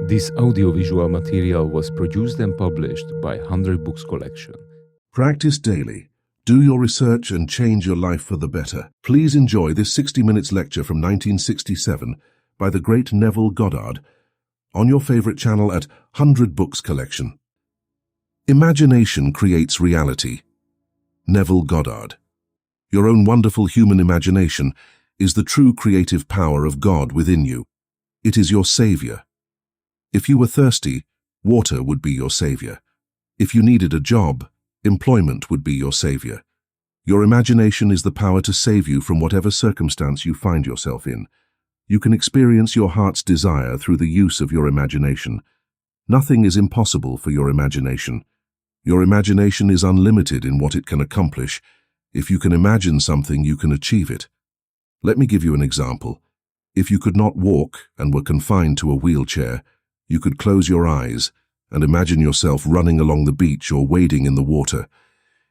This audiovisual material was produced and published by 100 Books Collection. Practice daily. Do your research and change your life for the better. Please enjoy this 60 minutes lecture from 1967 by the great Neville Goddard on your favorite channel at 100 Books Collection. Imagination creates reality. Neville Goddard. Your own wonderful human imagination is the true creative power of God within you. It is your savior. If you were thirsty, water would be your savior. If you needed a job, employment would be your savior. Your imagination is the power to save you from whatever circumstance you find yourself in. You can experience your heart's desire through the use of your imagination. Nothing is impossible for your imagination. Your imagination is unlimited in what it can accomplish. If you can imagine something, you can achieve it. Let me give you an example. If you could not walk and were confined to a wheelchair, you could close your eyes and imagine yourself running along the beach or wading in the water.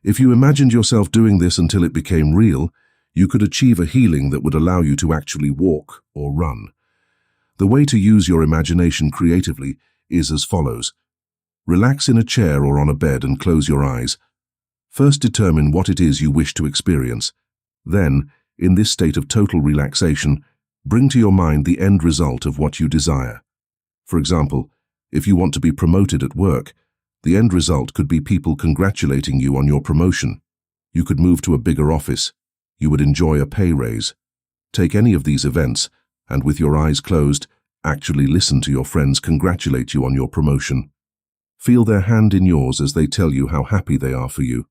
If you imagined yourself doing this until it became real, you could achieve a healing that would allow you to actually walk or run. The way to use your imagination creatively is as follows. Relax in a chair or on a bed and close your eyes. First determine what it is you wish to experience. Then, in this state of total relaxation, bring to your mind the end result of what you desire. For example, if you want to be promoted at work, the end result could be people congratulating you on your promotion. You could move to a bigger office. You would enjoy a pay raise. Take any of these events, and with your eyes closed, actually listen to your friends congratulate you on your promotion. Feel their hand in yours as they tell you how happy they are for you.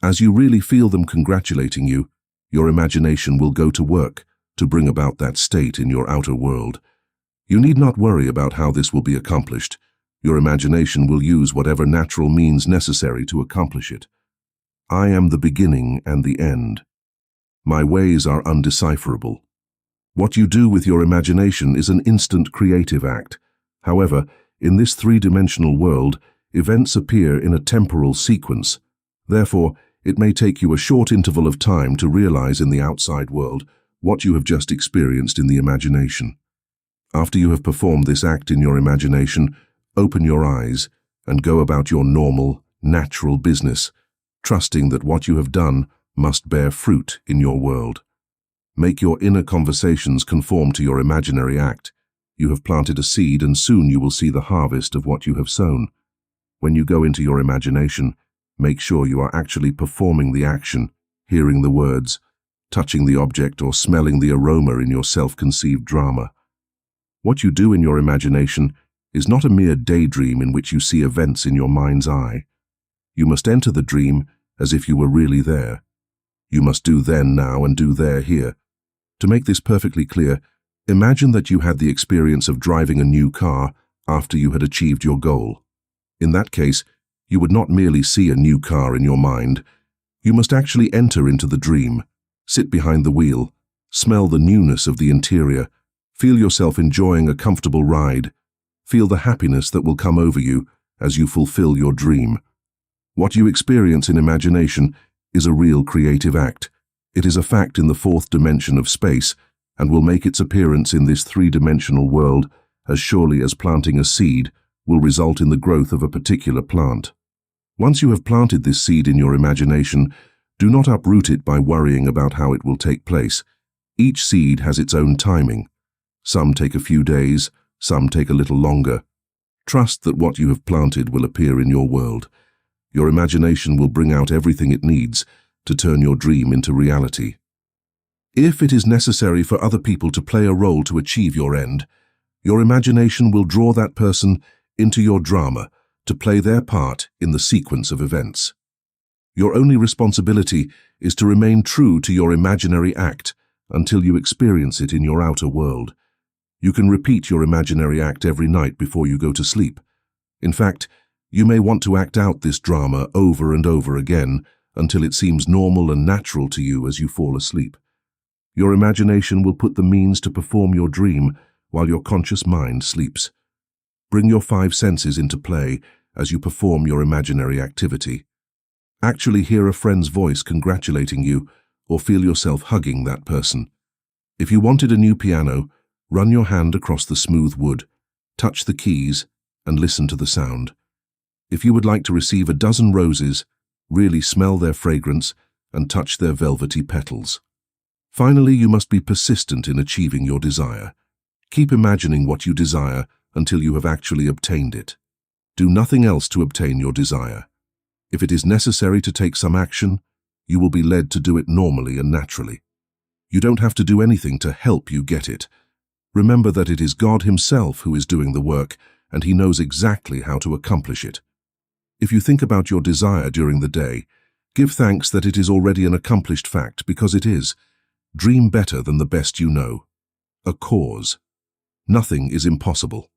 As you really feel them congratulating you, your imagination will go to work to bring about that state in your outer world. You need not worry about how this will be accomplished. Your imagination will use whatever natural means necessary to accomplish it. I am the beginning and the end. My ways are undecipherable. What you do with your imagination is an instant creative act. However, in this three-dimensional world, events appear in a temporal sequence. Therefore, it may take you a short interval of time to realize in the outside world what you have just experienced in the imagination. After you have performed this act in your imagination, open your eyes and go about your normal, natural business, trusting that what you have done must bear fruit in your world. Make your inner conversations conform to your imaginary act. You have planted a seed and soon you will see the harvest of what you have sown. When you go into your imagination, make sure you are actually performing the action, hearing the words, touching the object or smelling the aroma in your self-conceived drama. What you do in your imagination is not a mere daydream in which you see events in your mind's eye. You must enter the dream as if you were really there. You must do then now and do there here. To make this perfectly clear, imagine that you had the experience of driving a new car after you had achieved your goal. In that case, you would not merely see a new car in your mind. You must actually enter into the dream, sit behind the wheel, smell the newness of the interior, feel yourself enjoying a comfortable ride. Feel the happiness that will come over you as you fulfill your dream. What you experience in imagination is a real creative act. It is a fact in the fourth dimension of space and will make its appearance in this three-dimensional world as surely as planting a seed will result in the growth of a particular plant. Once you have planted this seed in your imagination, do not uproot it by worrying about how it will take place. Each seed has its own timing. Some take a few days, some take a little longer. Trust that what you have planted will appear in your world. Your imagination will bring out everything it needs to turn your dream into reality. If it is necessary for other people to play a role to achieve your end, your imagination will draw that person into your drama to play their part in the sequence of events. Your only responsibility is to remain true to your imaginary act until you experience it in your outer world. You can repeat your imaginary act every night before you go to sleep. In fact, you may want to act out this drama over and over again until it seems normal and natural to you as you fall asleep. Your imagination will put the means to perform your dream while your conscious mind sleeps. Bring your five senses into play as you perform your imaginary activity. Actually hear a friend's voice congratulating you or feel yourself hugging that person. If you wanted a new piano, run your hand across the smooth wood. touch the keys, and listen to the sound. If you would like to receive a dozen roses, really smell their fragrance and touch their velvety petals. Finally, you must be persistent in achieving your desire. Keep imagining what you desire until you have actually obtained it. Do nothing else to obtain your desire. If it is necessary to take some action, you will be led to do it normally and naturally. You don't have to do anything to help you get it. Remember that it is God Himself who is doing the work, and He knows exactly how to accomplish it. If you think about your desire during the day, give thanks that it is already an accomplished fact, because it is. Dream better than the best you know. A cause. Nothing is impossible.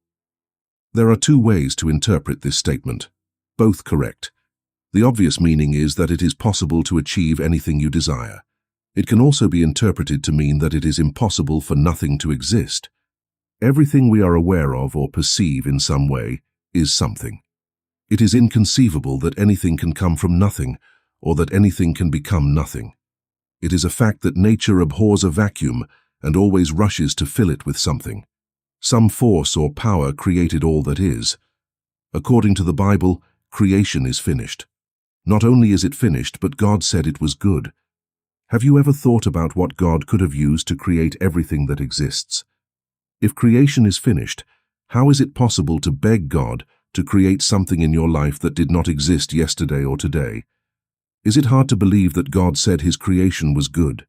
There are two ways to interpret this statement, both correct. The obvious meaning is that it is possible to achieve anything you desire. It can also be interpreted to mean that it is impossible for nothing to exist. Everything we are aware of or perceive in some way is something. It is inconceivable that anything can come from nothing, or that anything can become nothing. It is a fact that nature abhors a vacuum and always rushes to fill it with something. Some force or power created all that is. According to the Bible, creation is finished. Not only is it finished, but God said it was good. Have you ever thought about what God could have used to create everything that exists? If creation is finished, how is it possible to beg God to create something in your life that did not exist yesterday or today? Is it hard to believe that God said His creation was good?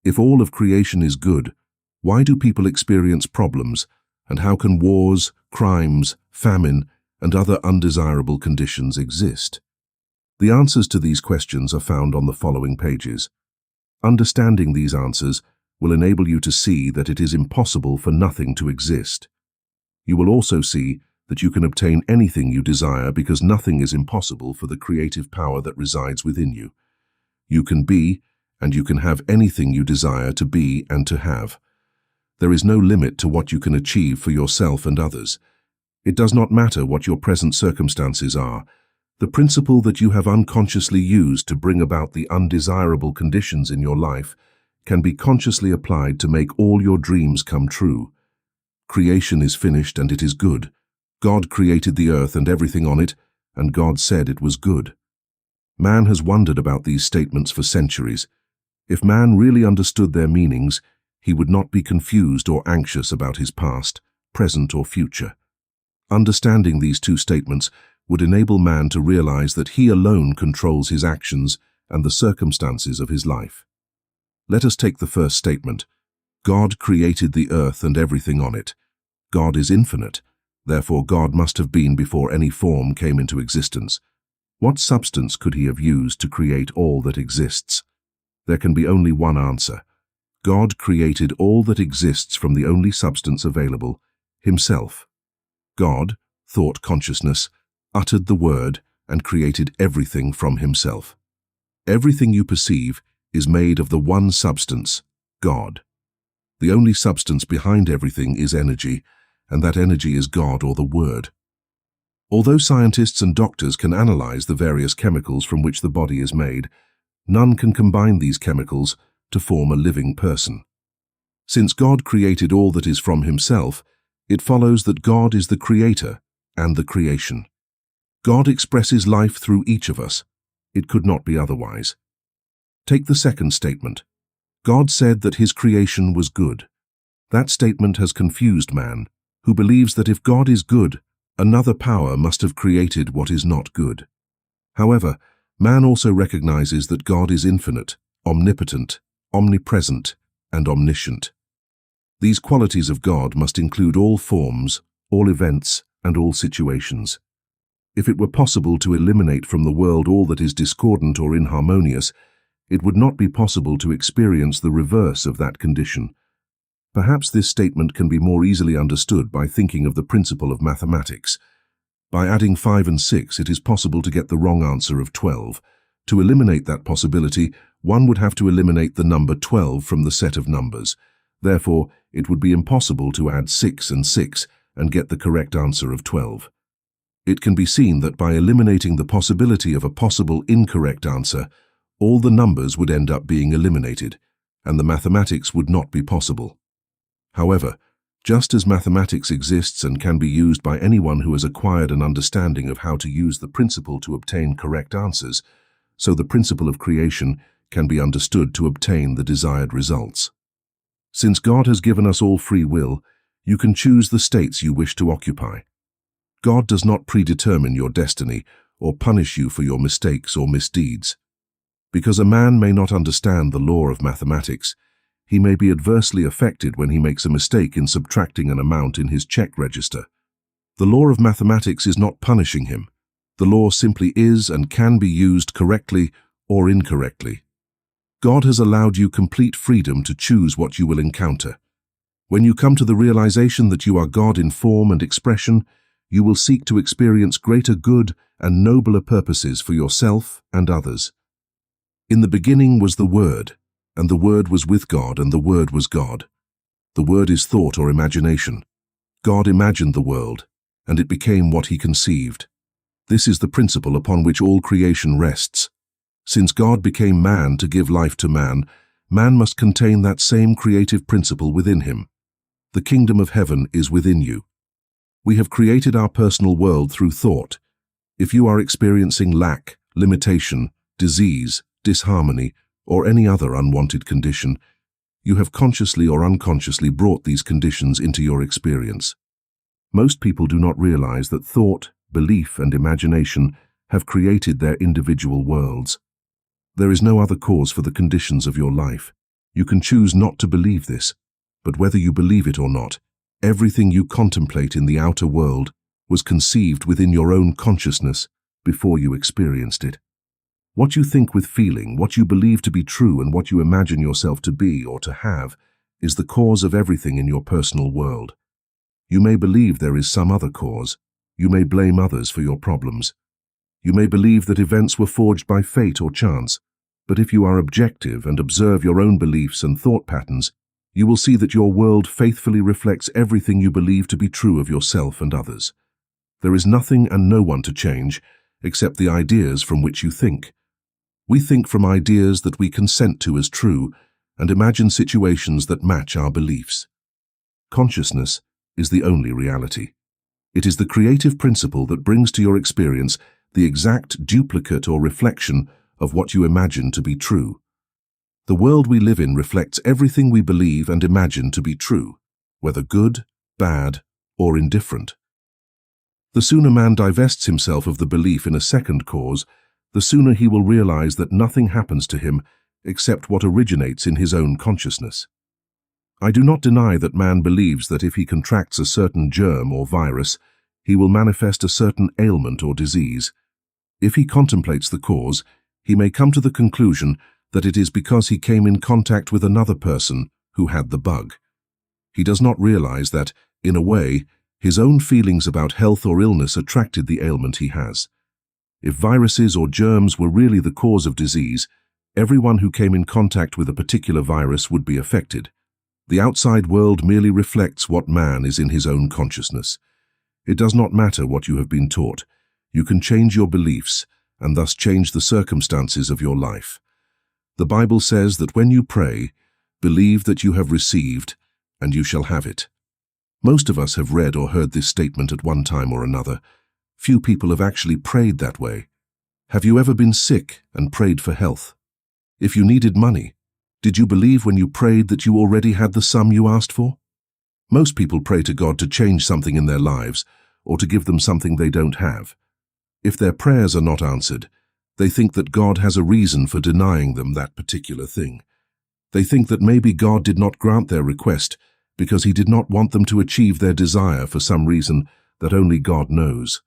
If all of creation is good, why do people experience problems, and how can wars, crimes, famine, and other undesirable conditions exist? The answers to these questions are found on the following pages. Understanding these answers will enable you to see that it is impossible for nothing to exist. You will also see that you can obtain anything you desire because nothing is impossible for the creative power that resides within you. You can be, and you can have anything you desire to be and to have. There is no limit to what you can achieve for yourself and others. It does not matter what your present circumstances are. The principle that you have unconsciously used to bring about the undesirable conditions in your life can be consciously applied to make all your dreams come true. Creation is finished and it is good. God created the earth and everything on it, and God said it was good. Man has wondered about these statements for centuries. If man really understood their meanings, he would not be confused or anxious about his past, present or future. Understanding these two statements would enable man to realize that he alone controls his actions and the circumstances of his life. Let us take the first statement. God created the earth and everything on it. God is infinite. Therefore, God must have been before any form came into existence. What substance could He have used to create all that exists? There can be only one answer. God created all that exists from the only substance available, Himself. God, thought consciousness, uttered the word and created everything from Himself. Everything you perceive is made of the one substance, God. The only substance behind everything is energy, and that energy is God or the Word. Although scientists and doctors can analyze the various chemicals from which the body is made, none can combine these chemicals to form a living person. Since God created all that is from Himself, it follows that God is the Creator and the creation. God expresses life through each of us. It could not be otherwise. Take the second statement. God said that His creation was good. That statement has confused man, who believes that if God is good, another power must have created what is not good. However, man also recognizes that God is infinite, omnipotent, omnipresent, and omniscient. These qualities of God must include all forms, all events, and all situations. If it were possible to eliminate from the world all that is discordant or inharmonious, it would not be possible to experience the reverse of that condition. Perhaps this statement can be more easily understood by thinking of the principle of mathematics. By adding 5 and 6, it is possible to get the wrong answer of 12. To eliminate that possibility, one would have to eliminate the number 12 from the set of numbers. Therefore, it would be impossible to add 6 and 6 and get the correct answer of 12. It can be seen that by eliminating the possibility of a possible incorrect answer, all the numbers would end up being eliminated, and the mathematics would not be possible. However, Just as mathematics exists and can be used by anyone who has acquired an understanding of how to use the principle to obtain correct answers, so the principle of creation can be understood to obtain the desired results. Since God has given us all free will, you can choose the states you wish to occupy. God does not predetermine your destiny or punish you for your mistakes or misdeeds. Because a man may not understand the law of mathematics, he may be adversely affected when he makes a mistake in subtracting an amount in his check register. The law of mathematics is not punishing him. The law simply is and can be used correctly or incorrectly. God has allowed you complete freedom to choose what you will encounter. When you come to the realization that you are God in form and expression, you will seek to experience greater good and nobler purposes for yourself and others. In the beginning was the Word, and the Word was with God, and the Word was God. The Word is thought or imagination. God imagined the world, and it became what he conceived. This is the principle upon which all creation rests. Since God became man to give life to man, man must contain that same creative principle within him. The kingdom of heaven is within you. We have created our personal world through thought. If you are experiencing lack, limitation, disease, disharmony, or any other unwanted condition, you have consciously or unconsciously brought these conditions into your experience. Most people do not realize that thought, belief, and imagination have created their individual worlds. There is no other cause for the conditions of your life. You can choose not to believe this, but whether you believe it or not, everything you contemplate in the outer world was conceived within your own consciousness before you experienced it. What you think with feeling, what you believe to be true, and what you imagine yourself to be or to have is the cause of everything in your personal world. You may believe there is some other cause. You may blame others for your problems. You may believe that events were forged by fate or chance, but if you are objective and observe your own beliefs and thought patterns, you will see that your world faithfully reflects everything you believe to be true of yourself and others. There is nothing and no one to change except the ideas from which you think. We think from ideas that we consent to as true and imagine situations that match our beliefs. Consciousness is the only reality. It is the creative principle that brings to your experience the exact duplicate or reflection of what you imagine to be true. The world we live in reflects everything we believe and imagine to be true, whether good, bad, or indifferent. The sooner man divests himself of the belief in a second cause, the sooner he will realize that nothing happens to him except what originates in his own consciousness. I do not deny that man believes that if he contracts a certain germ or virus, he will manifest a certain ailment or disease. If he contemplates the cause, he may come to the conclusion that it is because he came in contact with another person who had the bug. He does not realize that, in a way, his own feelings about health or illness attracted the ailment he has. If viruses or germs were really the cause of disease, everyone who came in contact with a particular virus would be affected. The outside world merely reflects what man is in his own consciousness. It does not matter what you have been taught. You can change your beliefs and thus change the circumstances of your life. The Bible says that when you pray, believe that you have received and you shall have it. Most of us have read or heard this statement at one time or another. Few people have actually prayed that way. Have you ever been sick and prayed for health? If you needed money, did you believe when you prayed that you already had the sum you asked for? Most people pray to God to change something in their lives or to give them something they don't have. If their prayers are not answered, they think that God has a reason for denying them that particular thing. They think that maybe God did not grant their request because he did not want them to achieve their desire for some reason that only God knows.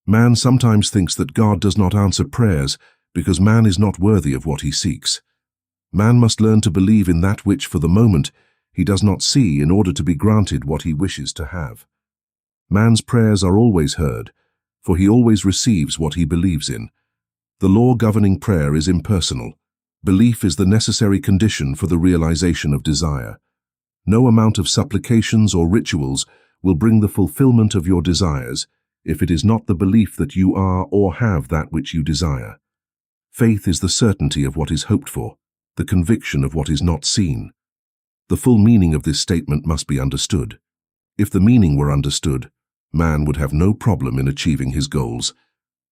Man sometimes thinks that God does not answer prayers because man is not worthy of what he seeks. Man must learn to believe in that which, for the moment, he does not see in order to be granted what he wishes to have. Man's prayers are always heard, for he always receives what he believes in. The law governing prayer is impersonal. Belief is the necessary condition for the realization of desire. No amount of supplications or rituals will bring the fulfillment of your desires if it is not the belief that you are or have that which you desire. Faith is the certainty of what is hoped for, the conviction of what is not seen. The full meaning of this statement must be understood. If the meaning were understood, man would have no problem in achieving his goals.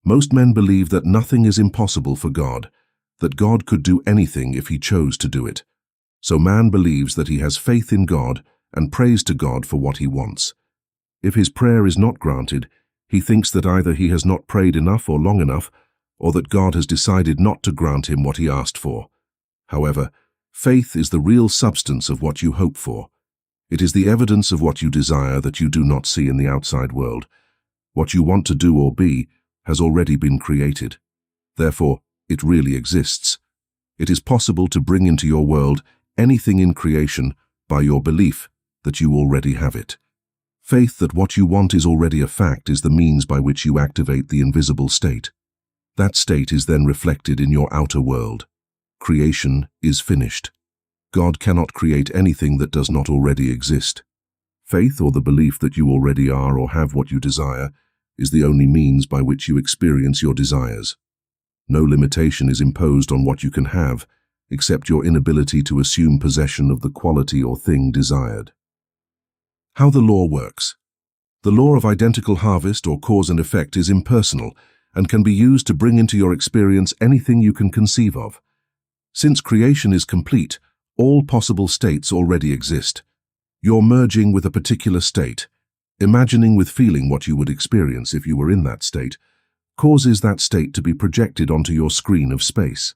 Most men believe that nothing is impossible for God, that God could do anything if he chose to do it. So man believes that he has faith in God and prays to God for what he wants. If his prayer is not granted, he thinks that either he has not prayed enough or long enough, or that God has decided not to grant him what he asked for. However, faith is the real substance of what you hope for. It is the evidence of what you desire that you do not see in the outside world. What you want to do or be has already been created. Therefore, it really exists. It is possible to bring into your world anything in creation by your belief that you already have it. Faith that what you want is already a fact is the means by which you activate the invisible state. That state is then reflected in your outer world. Creation is finished. God cannot create anything that does not already exist. Faith, or the belief that you already are or have what you desire, is the only means by which you experience your desires. No limitation is imposed on what you can have, except your inability to assume possession of the quality or thing desired. How the law works. The law of identical harvest or cause and effect is impersonal and can be used to bring into your experience anything you can conceive of. Since creation is complete, all possible states already exist. You're merging with a particular state, imagining with feeling what you would experience if you were in that state, causes that state to be projected onto your screen of space.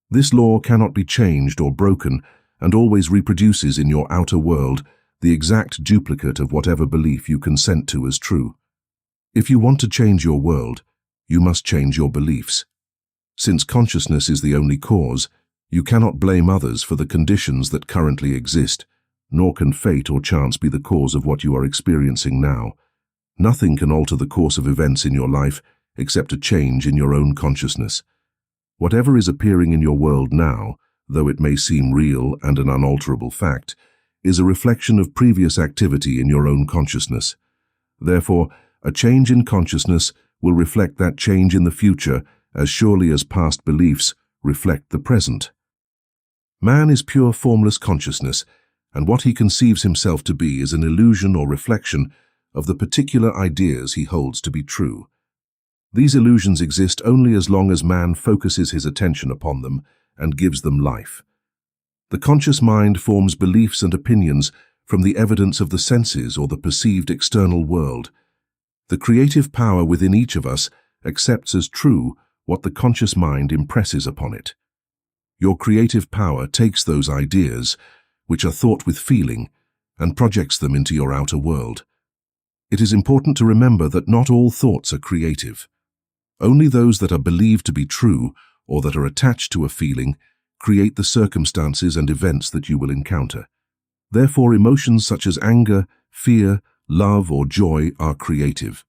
This law cannot be changed or broken and always reproduces in your outer world the exact duplicate of whatever belief you consent to as true. If you want to change your world, you must change your beliefs. Since consciousness is the only cause, you cannot blame others for the conditions that currently exist, nor can fate or chance be the cause of what you are experiencing now. Nothing can alter the course of events in your life except a change in your own consciousness. Whatever is appearing in your world now, though it may seem real and an unalterable fact, is a reflection of previous activity in your own consciousness. Therefore, a change in consciousness will reflect that change in the future as surely as past beliefs reflect the present. Man is pure formless consciousness, and what he conceives himself to be is an illusion or reflection of the particular ideas he holds to be true. These illusions exist only as long as man focuses his attention upon them and gives them life. The conscious mind forms beliefs and opinions from the evidence of the senses or the perceived external world. The creative power within each of us accepts as true what the conscious mind impresses upon it. Your creative power takes those ideas, which are thought with feeling, and projects them into your outer world. It is important to remember that not all thoughts are creative. Only those that are believed to be true or that are attached to a feeling create the circumstances and events that you will encounter. Therefore, emotions such as anger, fear, love, or joy are creative.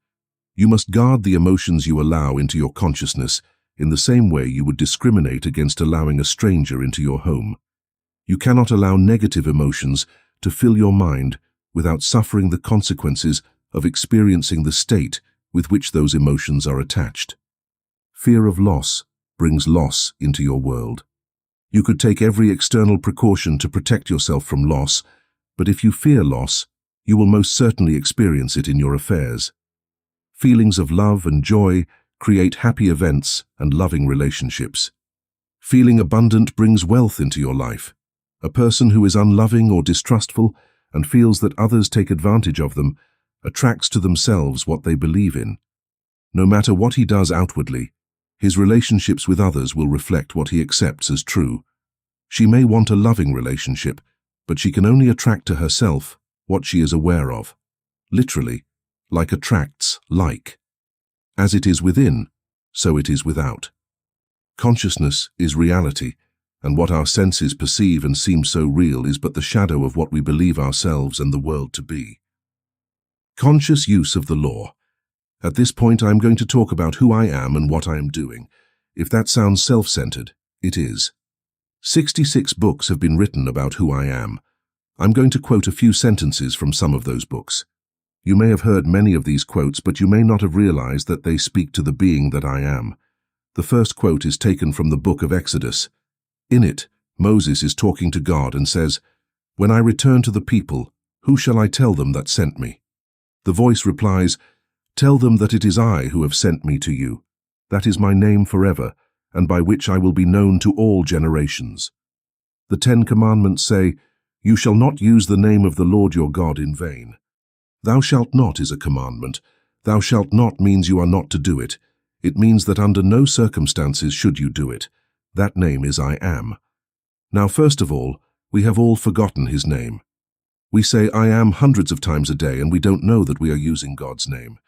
You must guard the emotions you allow into your consciousness in the same way you would discriminate against allowing a stranger into your home. You cannot allow negative emotions to fill your mind without suffering the consequences of experiencing the state with which those emotions are attached. Fear of loss brings loss into your world. You could take every external precaution to protect yourself from loss, but if you fear loss, you will most certainly experience it in your affairs. Feelings of love and joy create happy events and loving relationships. Feeling abundant brings wealth into your life. A person who is unloving or distrustful and feels that others take advantage of them attracts to themselves what they believe in. No matter what he does outwardly, his relationships with others will reflect what he accepts as true. She may want a loving relationship, but she can only attract to herself what she is aware of. Literally, like attracts like. As it is within, so it is without. Consciousness is reality, and what our senses perceive and seem so real is but the shadow of what we believe ourselves and the world to be. Conscious use of the law. At this point, I'm going to talk about who I am and what I am doing. If that sounds self-centered, it is. 66 books have been written about who I am. I'm going to quote a few sentences from some of those books. You may have heard many of these quotes, but you may not have realized that they speak to the being that I am. The first quote is taken from the book of Exodus. In it, Moses is talking to God and says, "When I return to the people, "Who shall I tell them that sent me?" The voice replies, "Tell them that it is I who have sent me to you. That is my name forever, and by which I will be known to all generations." The 10 Commandments say, "You shall not use the name of the Lord your God in vain." Thou shalt not is a commandment. Thou shalt not means you are not to do it. It means that under no circumstances should you do it. That name is I am. Now, first of all, we have all forgotten his name. We say I am hundreds of times a day and we don't know that we are using God's name.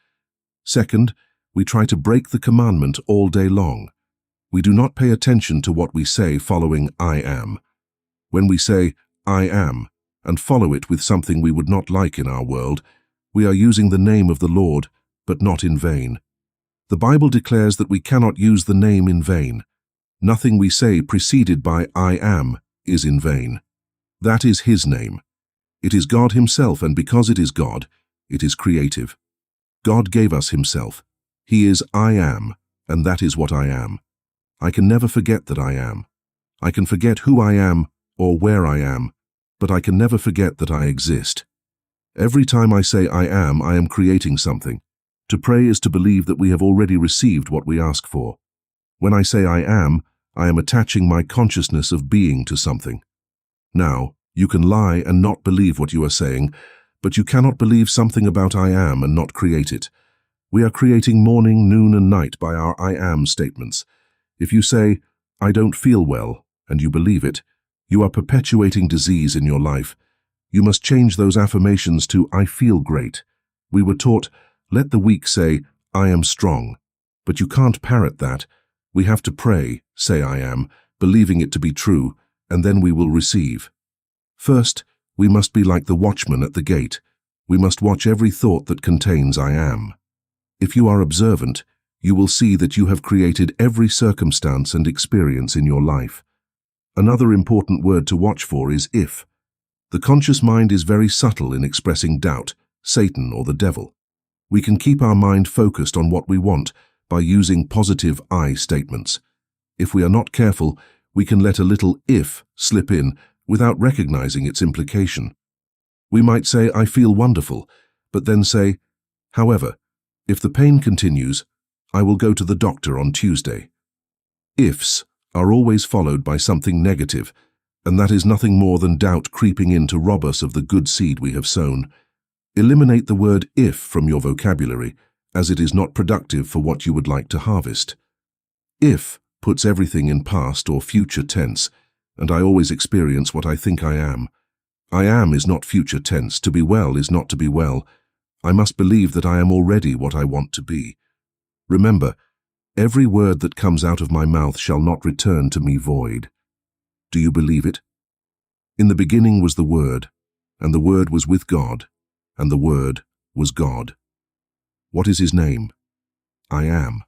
Second, we try to break the commandment all day long. We do not pay attention to what we say following I am. When we say I am and follow it with something we would not like in our world, we are using the name of the Lord, but not in vain. The Bible declares that we cannot use the name in vain. Nothing we say preceded by I am is in vain. That is his name. It is God himself, and because it is God, it is creative. God gave us himself. He is I am, and that is what I am. I can never forget that I am. I can forget who I am or where I am, but I can never forget that I exist. Every time I say I am creating something. To pray is to believe that we have already received what we ask for. When I say I am attaching my consciousness of being to something. Now, you can lie and not believe what you are saying, but you cannot believe something about I am and not create it. We are creating morning, noon, and night by our I am statements. If you say, I don't feel well, and you believe it, you are perpetuating disease in your life. You must change those affirmations to I feel great. We were taught, let the weak say, I am strong. But you can't parrot that. We have to pray, say I am, believing it to be true, and then we will receive. First, we must be like the watchman at the gate. We must watch every thought that contains I am. If you are observant, you will see that you have created every circumstance and experience in your life. Another important word to watch for is if. The conscious mind is very subtle in expressing doubt, Satan or the devil. We can keep our mind focused on what we want by using positive I statements. If we are not careful, we can let a little if slip in without recognizing its implication. We might say, I feel wonderful, but then say, however, if the pain continues, I will go to the doctor on Tuesday. Ifs are always followed by something negative, and that is nothing more than doubt creeping in to rob us of the good seed we have sown. Eliminate the word if from your vocabulary, as it is not productive for what you would like to harvest. If puts everything in past or future tense, and I always experience what I think I am. I am is not future tense. To be well is not to be well. I must believe that I am already what I want to be. Remember, every word that comes out of my mouth shall not return to me void. Do you believe it? In the beginning was the Word, and the Word was with God, and the Word was God. What is his name? I am.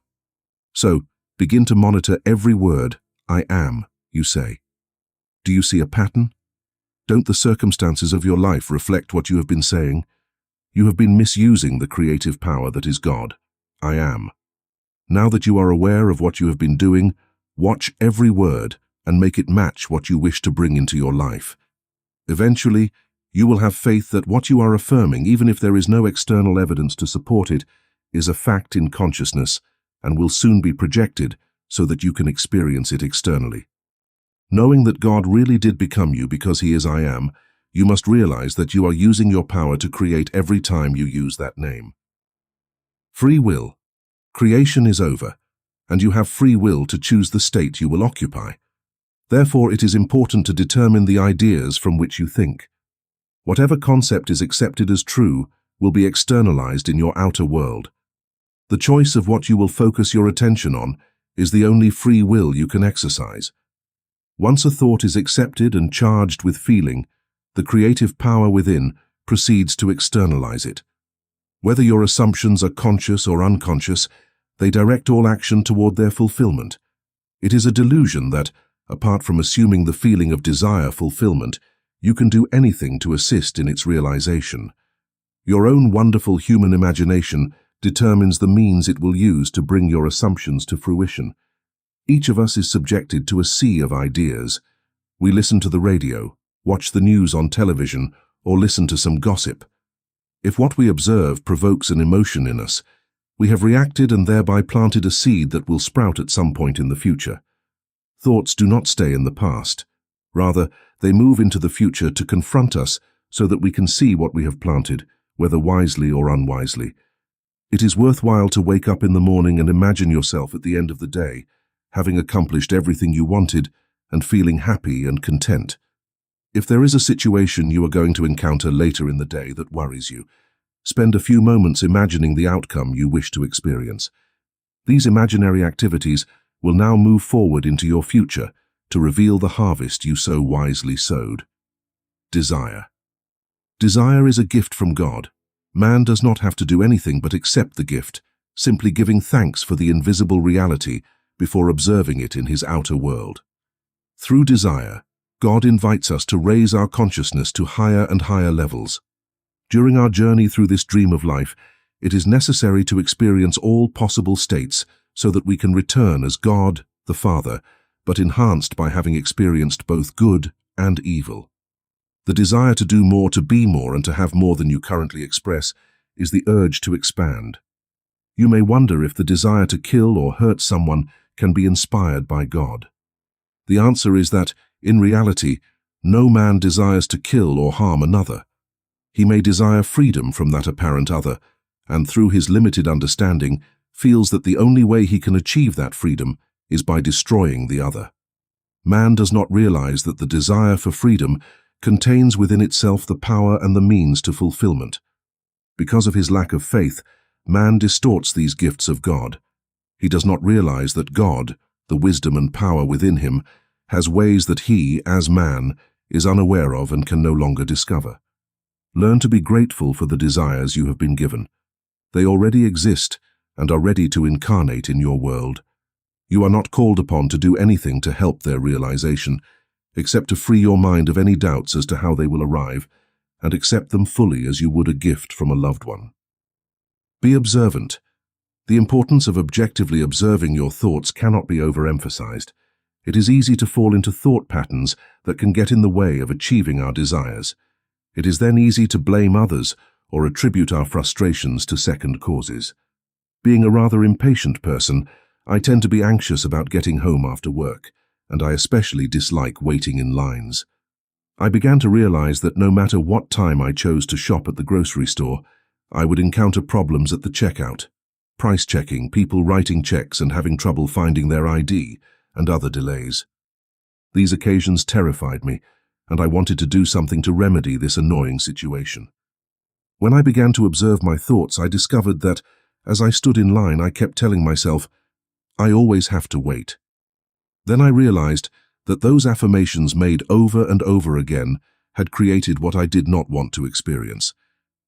So, begin to monitor every word, I am, you say. Do you see a pattern? Don't the circumstances of your life reflect what you have been saying? You have been misusing the creative power that is God. I am. Now that you are aware of what you have been doing, watch every word and make it match what you wish to bring into your life. Eventually, you will have faith that what you are affirming, even if there is no external evidence to support it, is a fact in consciousness and will soon be projected so that you can experience it externally. Knowing that God really did become you because he is I am, you must realize that you are using your power to create every time you use that name. Free will. Creation is over, and you have free will to choose the state you will occupy. Therefore, it is important to determine the ideas from which you think. Whatever concept is accepted as true will be externalized in your outer world. The choice of what you will focus your attention on is the only free will you can exercise. Once a thought is accepted and charged with feeling, the creative power within proceeds to externalize it. Whether your assumptions are conscious or unconscious, they direct all action toward their fulfillment. It is a delusion that, apart from assuming the feeling of desire fulfillment, you can do anything to assist in its realization. Your own wonderful human imagination determines the means it will use to bring your assumptions to fruition. Each of us is subjected to a sea of ideas. We listen to the radio, watch the news on television, or listen to some gossip. If what we observe provokes an emotion in us, we have reacted and thereby planted a seed that will sprout at some point in the future. Thoughts do not stay in the past. Rather, they move into the future to confront us so that we can see what we have planted, whether wisely or unwisely. It is worthwhile to wake up in the morning and imagine yourself at the end of the day, having accomplished everything you wanted and feeling happy and content. If there is a situation you are going to encounter later in the day that worries you, spend a few moments imagining the outcome you wish to experience. These imaginary activities will now move forward into your future to reveal the harvest you so wisely sowed. Desire. Desire is a gift from God. Man does not have to do anything but accept the gift, simply giving thanks for the invisible reality before observing it in his outer world. Through desire, God invites us to raise our consciousness to higher and higher levels. During our journey through this dream of life, it is necessary to experience all possible states so that we can return as God, the Father, but enhanced by having experienced both good and evil. The desire to do more, to be more, and to have more than you currently express is the urge to expand. You may wonder if the desire to kill or hurt someone can be inspired by God. The answer is that, in reality, no man desires to kill or harm another. He may desire freedom from that apparent other, and through his limited understanding, feels that the only way he can achieve that freedom is by destroying the other. Man does not realize that the desire for freedom contains within itself the power and the means to fulfillment. Because of his lack of faith, man distorts these gifts of God. He does not realize that God, the wisdom and power within him, has ways that he, as man, is unaware of and can no longer discover. Learn to be grateful for the desires you have been given. They already exist and are ready to incarnate in your world. You are not called upon to do anything to help their realization, except to free your mind of any doubts as to how they will arrive, and accept them fully as you would a gift from a loved one. Be observant. The importance of objectively observing your thoughts cannot be overemphasized. It is easy to fall into thought patterns that can get in the way of achieving our desires. It is then easy to blame others or attribute our frustrations to second causes. Being a rather impatient person, I tend to be anxious about getting home after work, and I especially dislike waiting in lines. I began to realize that no matter what time I chose to shop at the grocery store, I would encounter problems at the checkout, price checking, people writing checks and having trouble finding their ID, and other delays. These occasions terrified me, and I wanted to do something to remedy this annoying situation. When I began to observe my thoughts, I discovered that, as I stood in line, I kept telling myself, "I always have to wait." Then I realized that those affirmations made over and over again had created what I did not want to experience.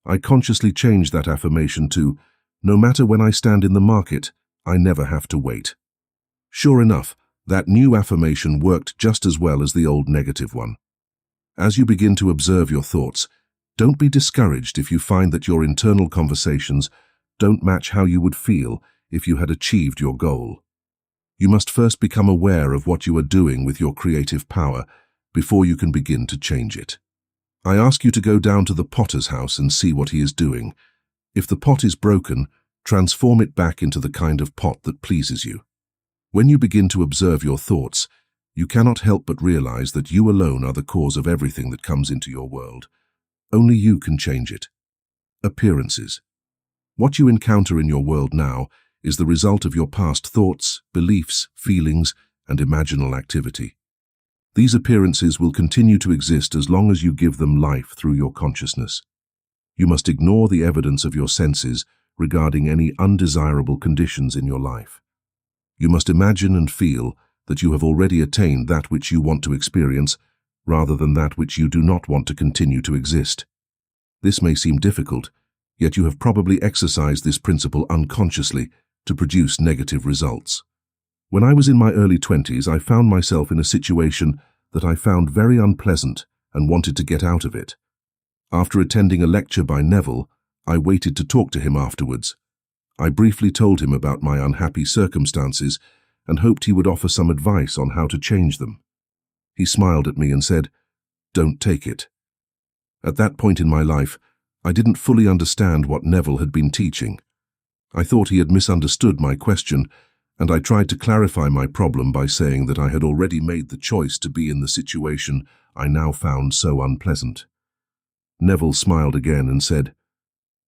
I consciously changed that affirmation to, "No matter when I stand in the market, I never have to wait." Sure enough, that new affirmation worked just as well as the old negative one. As you begin to observe your thoughts, don't be discouraged if you find that your internal conversations don't match how you would feel if you had achieved your goal. You must first become aware of what you are doing with your creative power before you can begin to change it. I ask you to go down to the potter's house and see what he is doing. If the pot is broken, transform it back into the kind of pot that pleases you. When you begin to observe your thoughts, you cannot help but realize that you alone are the cause of everything that comes into your world. Only you can change it. Appearances. What you encounter in your world now is the result of your past thoughts, beliefs, feelings, and imaginal activity. These appearances will continue to exist as long as you give them life through your consciousness. You must ignore the evidence of your senses regarding any undesirable conditions in your life. You must imagine and feel that you have already attained that which you want to experience, rather than that which you do not want to continue to exist. This may seem difficult, yet you have probably exercised this principle unconsciously to produce negative results. When I was in my early 20s, I found myself in a situation that I found very unpleasant and wanted to get out of it. After attending a lecture by Neville, I waited to talk to him afterwards. I briefly told him about my unhappy circumstances and hoped he would offer some advice on how to change them. He smiled at me and said, "Don't take it." At that point in my life, I didn't fully understand what Neville had been teaching. I thought he had misunderstood my question, and I tried to clarify my problem by saying that I had already made the choice to be in the situation I now found so unpleasant. Neville smiled again and said,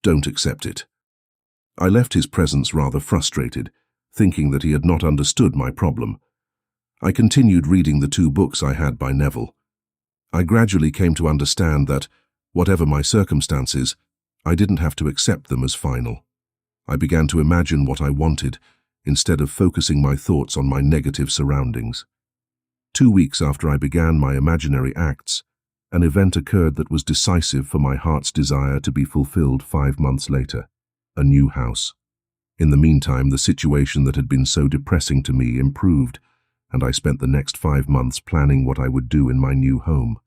"Don't accept it." I left his presence rather frustrated, thinking that he had not understood my problem. I continued reading the 2 books I had by Neville. I gradually came to understand that, whatever my circumstances, I didn't have to accept them as final. I began to imagine what I wanted, instead of focusing my thoughts on my negative surroundings. 2 weeks after I began my imaginary acts, an event occurred that was decisive for my heart's desire to be fulfilled 5 months later: a new house. In the meantime, the situation that had been so depressing to me improved, and I spent the next 5 months planning what I would do in my new home.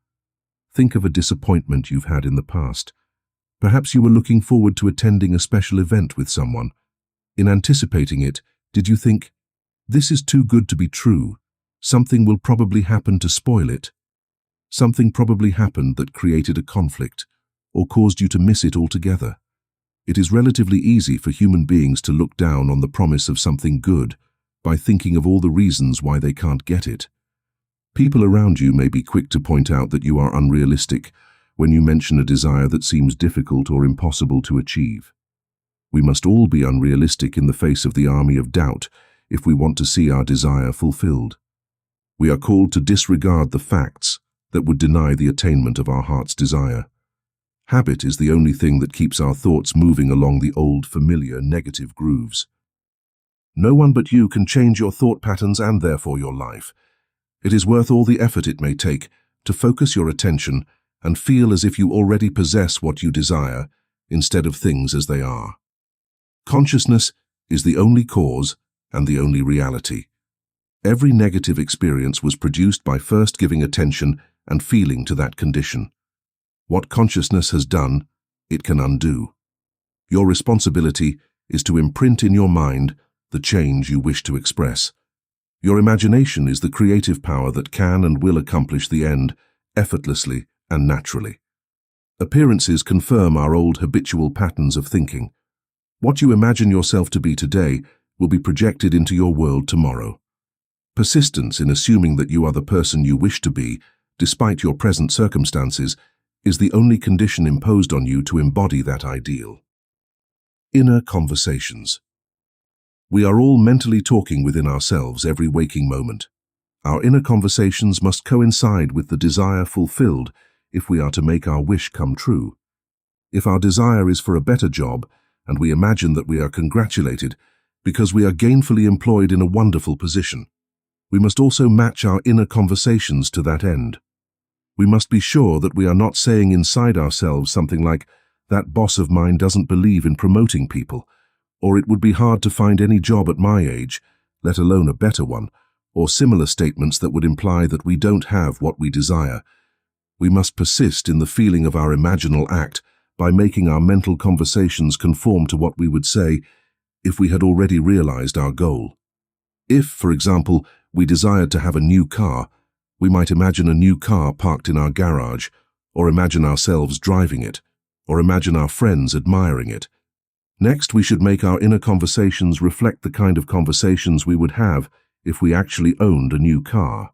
Think of a disappointment you've had in the past. Perhaps you were looking forward to attending a special event with someone. In anticipating it, did you think, "This is too good to be true. Something will probably happen to spoil it"? Something probably happened that created a conflict, or caused you to miss it altogether. It is relatively easy for human beings to look down on the promise of something good by thinking of all the reasons why they can't get it. People around you may be quick to point out that you are unrealistic when you mention a desire that seems difficult or impossible to achieve. We must all be unrealistic in the face of the army of doubt if we want to see our desire fulfilled. We are called to disregard the facts that would deny the attainment of our heart's desire. Habit is the only thing that keeps our thoughts moving along the old, familiar, negative grooves. No one but you can change your thought patterns and therefore your life. It is worth all the effort it may take to focus your attention and feel as if you already possess what you desire instead of things as they are. Consciousness is the only cause and the only reality. Every negative experience was produced by first giving attention and feeling to that condition. What consciousness has done, it can undo. Your responsibility is to imprint in your mind the change you wish to express. Your imagination is the creative power that can and will accomplish the end effortlessly and naturally. Appearances confirm our old habitual patterns of thinking. What you imagine yourself to be today will be projected into your world tomorrow. Persistence in assuming that you are the person you wish to be, despite your present circumstances, is the only condition imposed on you to embody that ideal. Inner conversations. We are all mentally talking within ourselves every waking moment. Our inner conversations must coincide with the desire fulfilled if we are to make our wish come true. If our desire is for a better job, and we imagine that we are congratulated because we are gainfully employed in a wonderful position, we must also match our inner conversations to that end. We must be sure that we are not saying inside ourselves something like, "That boss of mine doesn't believe in promoting people," or "It would be hard to find any job at my age, let alone a better one," or similar statements that would imply that we don't have what we desire. We must persist in the feeling of our imaginal act by making our mental conversations conform to what we would say if we had already realized our goal. If, for example, we desired to have a new car, we might imagine a new car parked in our garage, or imagine ourselves driving it, or imagine our friends admiring it. Next, we should make our inner conversations reflect the kind of conversations we would have if we actually owned a new car.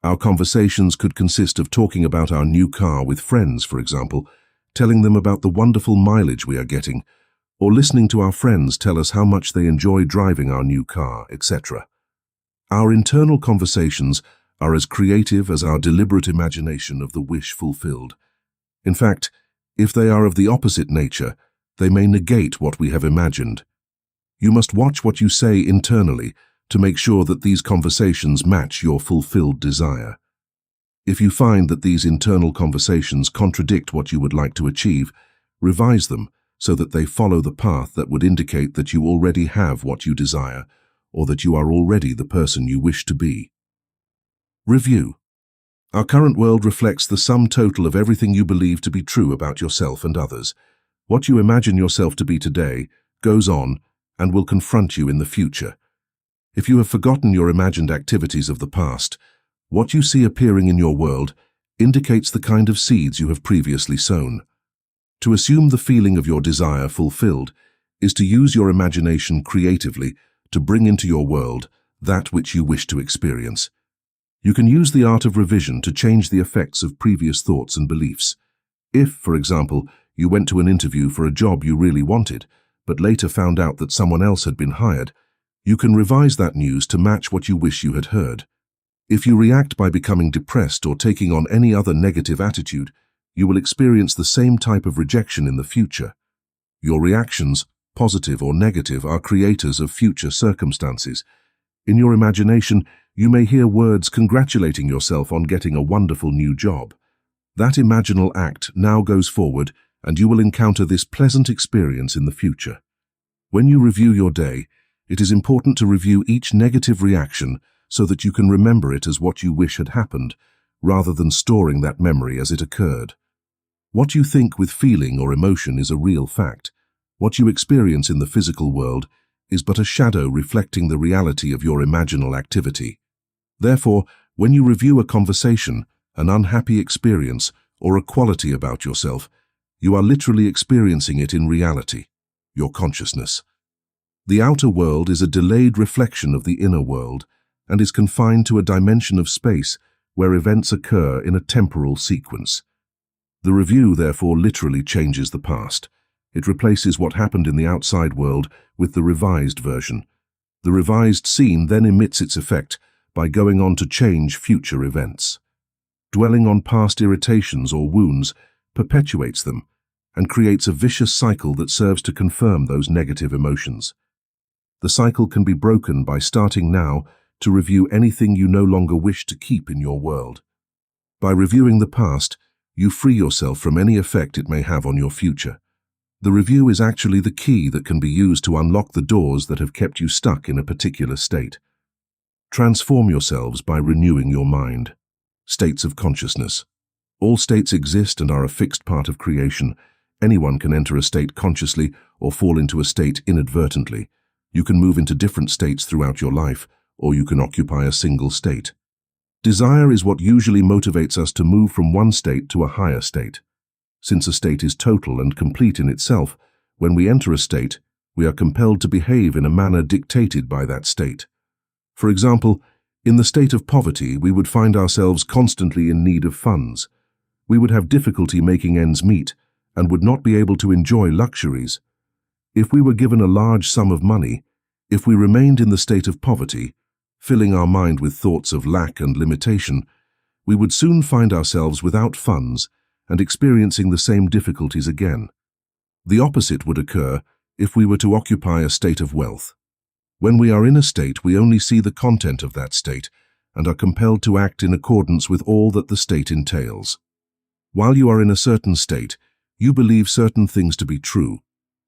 Our conversations could consist of talking about our new car with friends, for example, telling them about the wonderful mileage we are getting, or listening to our friends tell us how much they enjoy driving our new car, etc. Our internal conversations are as creative as our deliberate imagination of the wish fulfilled. In fact, if they are of the opposite nature, they may negate what we have imagined. You must watch what you say internally to make sure that these conversations match your fulfilled desire. If you find that these internal conversations contradict what you would like to achieve, revise them so that they follow the path that would indicate that you already have what you desire, or that you are already the person you wish to be. Review. Our current world reflects the sum total of everything you believe to be true about yourself and others. What you imagine yourself to be today goes on and will confront you in the future. If you have forgotten your imagined activities of the past, what you see appearing in your world indicates the kind of seeds you have previously sown. To assume the feeling of your desire fulfilled is to use your imagination creatively to bring into your world that which you wish to experience. You can use the art of revision to change the effects of previous thoughts and beliefs. If, for example, you went to an interview for a job you really wanted, but later found out that someone else had been hired, you can revise that news to match what you wish you had heard. If you react by becoming depressed or taking on any other negative attitude, you will experience the same type of rejection in the future. Your reactions, positive or negative, are creators of future circumstances. In your imagination, you may hear words congratulating yourself on getting a wonderful new job. That imaginal act now goes forward, and you will encounter this pleasant experience in the future. When you review your day, it is important to review each negative reaction so that you can remember it as what you wish had happened, rather than storing that memory as it occurred. What you think with feeling or emotion is a real fact. What you experience in the physical world is but a shadow reflecting the reality of your imaginal activity. Therefore, when you review a conversation, an unhappy experience, or a quality about yourself, you are literally experiencing it in reality, your consciousness. The outer world is a delayed reflection of the inner world and is confined to a dimension of space where events occur in a temporal sequence. The review, therefore, literally changes the past. It replaces what happened in the outside world with the revised version. The revised scene then emits its effect by going on to change future events. Dwelling on past irritations or wounds perpetuates them and creates a vicious cycle that serves to confirm those negative emotions. The cycle can be broken by starting now to review anything you no longer wish to keep in your world. By reviewing the past, you free yourself from any effect it may have on your future. The review is actually the key that can be used to unlock the doors that have kept you stuck in a particular state. Transform yourselves by renewing your mind. States of consciousness. All states exist and are a fixed part of creation. Anyone can enter a state consciously or fall into a state inadvertently. You can move into different states throughout your life, or you can occupy a single state. Desire is what usually motivates us to move from one state to a higher state. Since a state is total and complete in itself, when we enter a state, we are compelled to behave in a manner dictated by that state. For example, in the state of poverty, we would find ourselves constantly in need of funds. We would have difficulty making ends meet and would not be able to enjoy luxuries. If we were given a large sum of money, if we remained in the state of poverty, filling our mind with thoughts of lack and limitation, we would soon find ourselves without funds and experiencing the same difficulties again. The opposite would occur if we were to occupy a state of wealth. When we are in a state, we only see the content of that state and are compelled to act in accordance with all that the state entails. While you are in a certain state, you believe certain things to be true,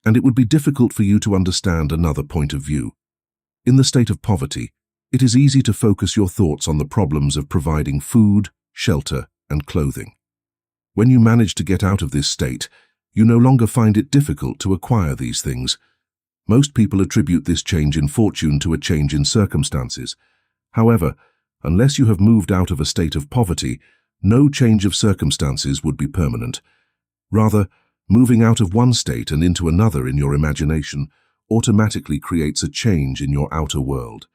and it would be difficult for you to understand another point of view. In the state of poverty, it is easy to focus your thoughts on the problems of providing food, shelter, and clothing. When you manage to get out of this state, you no longer find it difficult to acquire these things. Most people attribute this change in fortune to a change in circumstances. However, unless you have moved out of a state of poverty, no change of circumstances would be permanent. Rather, moving out of one state and into another in your imagination automatically creates a change in your outer world.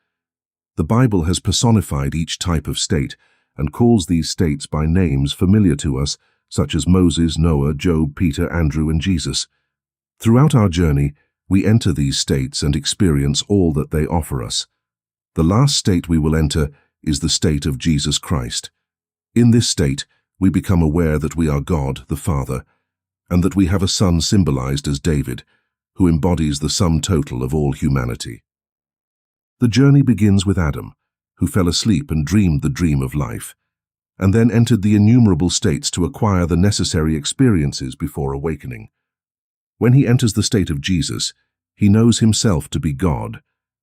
The Bible has personified each type of state and calls these states by names familiar to us, such as Moses, Noah, Job, Peter, Andrew, and Jesus. Throughout our journey, we enter these states and experience all that they offer us. The last state we will enter is the state of Jesus Christ. In this state, we become aware that we are God, the Father, and that we have a Son symbolized as David, who embodies the sum total of all humanity. The journey begins with Adam, who fell asleep and dreamed the dream of life, and then entered the innumerable states to acquire the necessary experiences before awakening. When he enters the state of Jesus, he knows himself to be God,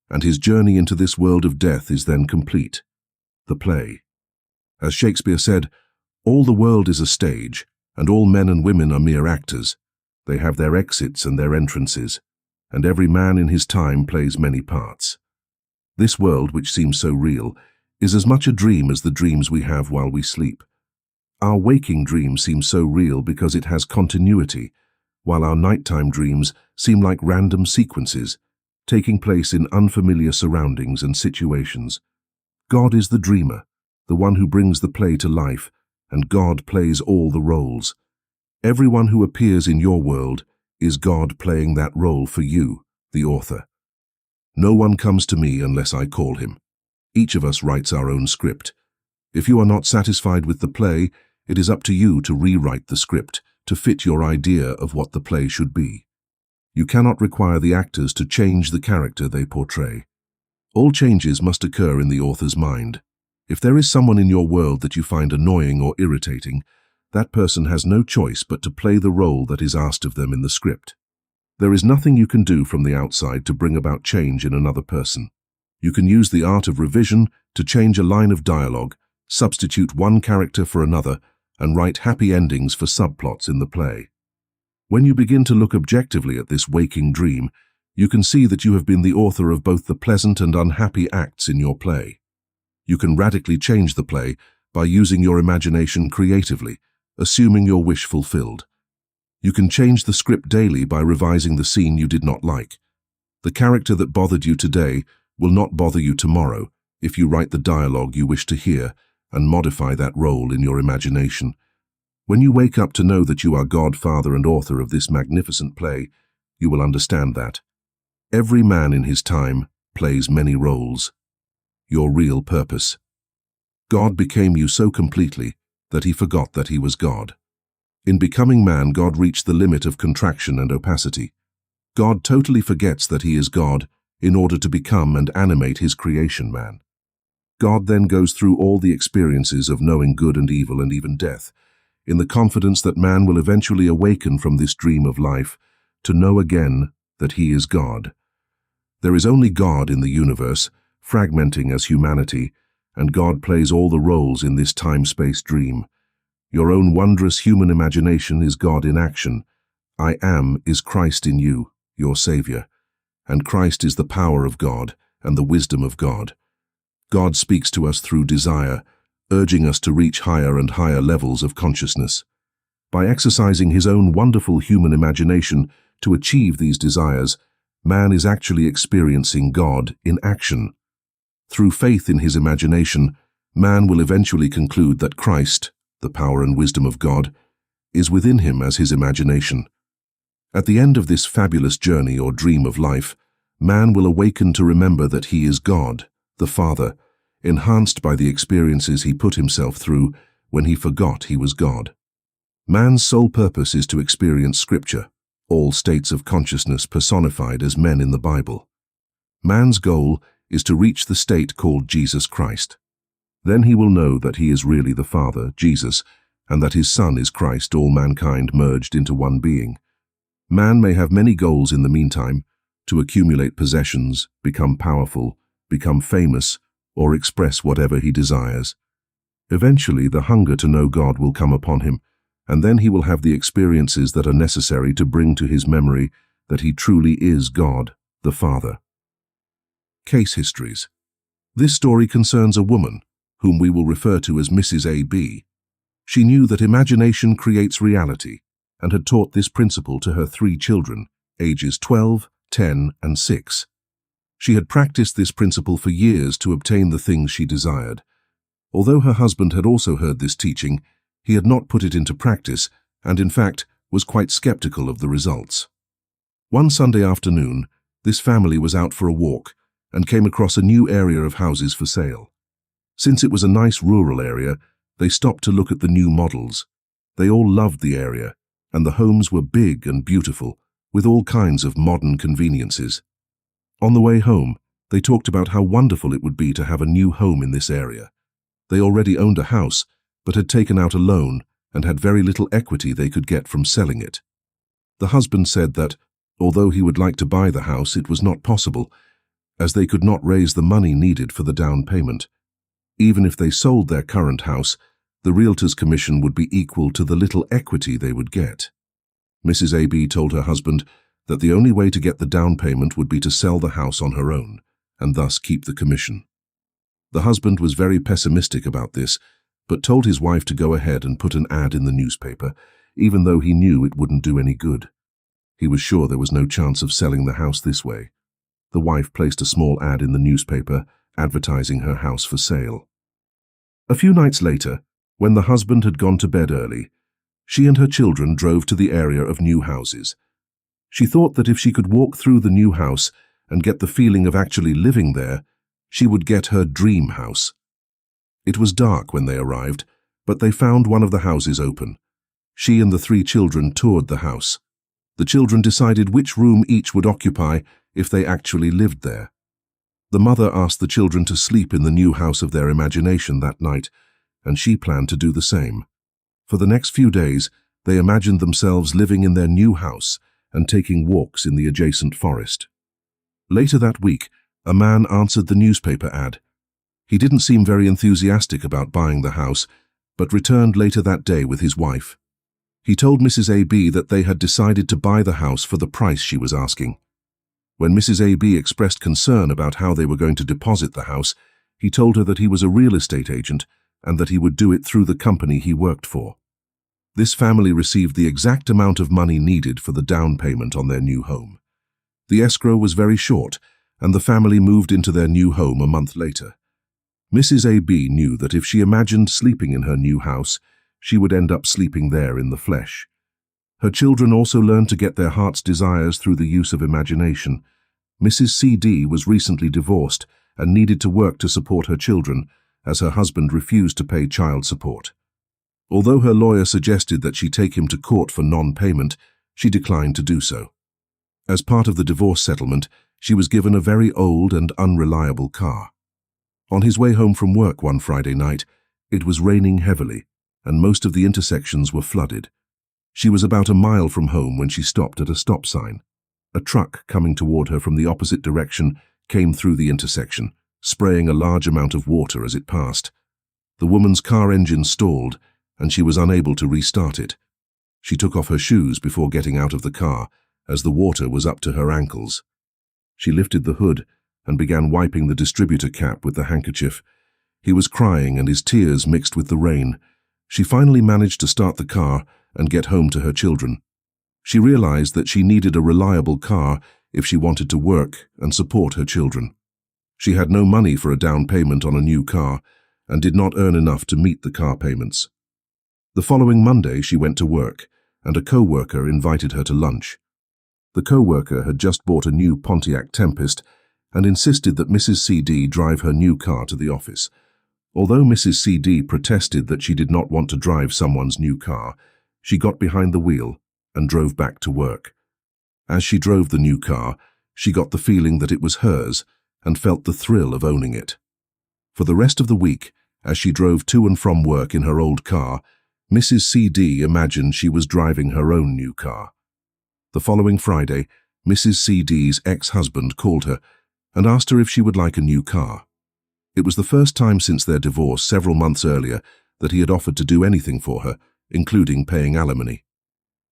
and his journey into this world of death is then complete. The play. As Shakespeare said, "All the world is a stage, and all men and women are mere actors. They have their exits and their entrances, and every man in his time plays many parts." This world, which seems so real, is as much a dream as the dreams we have while we sleep. Our waking dream seems so real because it has continuity, while our nighttime dreams seem like random sequences, taking place in unfamiliar surroundings and situations. God is the dreamer, the one who brings the play to life, and God plays all the roles. Everyone who appears in your world is God playing that role for you, the author. No one comes to me unless I call him. Each of us writes our own script. If you are not satisfied with the play, it is up to you to rewrite the script to fit your idea of what the play should be. You cannot require the actors to change the character they portray. All changes must occur in the author's mind. If there is someone in your world that you find annoying or irritating, that person has no choice but to play the role that is asked of them in the script. There is nothing you can do from the outside to bring about change in another person. You can use the art of revision to change a line of dialogue, substitute one character for another, and write happy endings for subplots in the play. When you begin to look objectively at this waking dream, you can see that you have been the author of both the pleasant and unhappy acts in your play. You can radically change the play by using your imagination creatively, assuming your wish fulfilled. You can change the script daily by revising the scene you did not like. The character that bothered you today will not bother you tomorrow if you write the dialogue you wish to hear and modify that role in your imagination. When you wake up to know that you are God, Father, and author of this magnificent play, you will understand that every man in his time plays many roles. Your real purpose. God became you so completely that he forgot that he was God. In becoming man, God reached the limit of contraction and opacity. God totally forgets that he is God in order to become and animate his creation man. God then goes through all the experiences of knowing good and evil and even death, in the confidence that man will eventually awaken from this dream of life to know again that he is God. There is only God in the universe, fragmenting as humanity, and God plays all the roles in this time-space dream. Your own wondrous human imagination is God in action. I am is Christ in you, your Savior, and Christ is the power of God and the wisdom of God. God speaks to us through desire, urging us to reach higher and higher levels of consciousness. By exercising his own wonderful human imagination to achieve these desires, man is actually experiencing God in action. Through faith in his imagination, man will eventually conclude that Christ, the power and wisdom of God, is within him as his imagination. At the end of this fabulous journey or dream of life, man will awaken to remember that he is God, the Father, enhanced by the experiences he put himself through when he forgot he was God. Man's sole purpose is to experience Scripture, all states of consciousness personified as men in the Bible. Man's goal is to reach the state called Jesus Christ. Then he will know that he is really the Father, Jesus, and that his Son is Christ, all mankind merged into one being. Man may have many goals in the meantime, to accumulate possessions, become powerful, become famous, or express whatever he desires. Eventually, the hunger to know God will come upon him, and then he will have the experiences that are necessary to bring to his memory that he truly is God, the Father. Case histories. This story concerns a woman, whom we will refer to as Mrs. A.B. She knew that imagination creates reality, and had taught this principle to her 3 children, ages 12, 10, and 6. She had practiced this principle for years to obtain the things she desired. Although her husband had also heard this teaching, he had not put it into practice, and in fact was quite skeptical of the results. One Sunday afternoon, this family was out for a walk and came across a new area of houses for sale. Since it was a nice rural area, they stopped to look at the new models. They all loved the area, and the homes were big and beautiful, with all kinds of modern conveniences. On the way home, they talked about how wonderful it would be to have a new home in this area. They already owned a house, but had taken out a loan and had very little equity they could get from selling it. The husband said that, although he would like to buy the house, it was not possible, as they could not raise the money needed for the down payment. Even if they sold their current house, the realtor's commission would be equal to the little equity they would get. Mrs. A.B. told her husband that the only way to get the down payment would be to sell the house on her own, and thus keep the commission. The husband was very pessimistic about this, but told his wife to go ahead and put an ad in the newspaper, even though he knew it wouldn't do any good. He was sure there was no chance of selling the house this way. The wife placed a small ad in the newspaper, advertising her house for sale. A few nights later, when the husband had gone to bed early, she and her children drove to the area of new houses. She thought that if she could walk through the new house and get the feeling of actually living there, she would get her dream house. It was dark when they arrived, but they found one of the houses open. She and the 3 children toured the house. The children decided which room each would occupy if they actually lived there. The mother asked the children to sleep in the new house of their imagination that night, and she planned to do the same. For the next few days, they imagined themselves living in their new house and taking walks in the adjacent forest. Later that week, a man answered the newspaper ad. He didn't seem very enthusiastic about buying the house, but returned later that day with his wife. He told Mrs. A.B. that they had decided to buy the house for the price she was asking. When Mrs. A.B. expressed concern about how they were going to deposit the house, he told her that he was a real estate agent and that he would do it through the company he worked for. This family received the exact amount of money needed for the down payment on their new home. The escrow was very short, and the family moved into their new home a month later. Mrs. A.B. knew that if she imagined sleeping in her new house, she would end up sleeping there in the flesh. Her children also learned to get their heart's desires through the use of imagination. Mrs. C.D. was recently divorced and needed to work to support her children, as her husband refused to pay child support. Although her lawyer suggested that she take him to court for non-payment, she declined to do so. As part of the divorce settlement, she was given a very old and unreliable car. On his way home from work one Friday night, it was raining heavily, and most of the intersections were flooded. She was about a mile from home when she stopped at a stop sign. A truck coming toward her from the opposite direction came through the intersection, spraying a large amount of water as it passed. The woman's car engine stalled, and she was unable to restart it. She took off her shoes before getting out of the car, as the water was up to her ankles. She lifted the hood and began wiping the distributor cap with the handkerchief. He was crying and his tears mixed with the rain. She finally managed to start the car and get home to her children. She realized that she needed a reliable car if she wanted to work and support her children. She had no money for a down payment on a new car and did not earn enough to meet the car payments. The following Monday she went to work, and a co-worker invited her to lunch. The co-worker had just bought a new Pontiac Tempest and insisted that Mrs. C.D. drive her new car to the office. Although Mrs. C.D. protested that she did not want to drive someone's new car, she got behind the wheel and drove back to work. As she drove the new car, she got the feeling that it was hers and felt the thrill of owning it. For the rest of the week, as she drove to and from work in her old car, Mrs. C.D. imagined she was driving her own new car. The following Friday, Mrs. C.D.'s ex-husband called her and asked her if she would like a new car. It was the first time since their divorce several months earlier that he had offered to do anything for her, including paying alimony.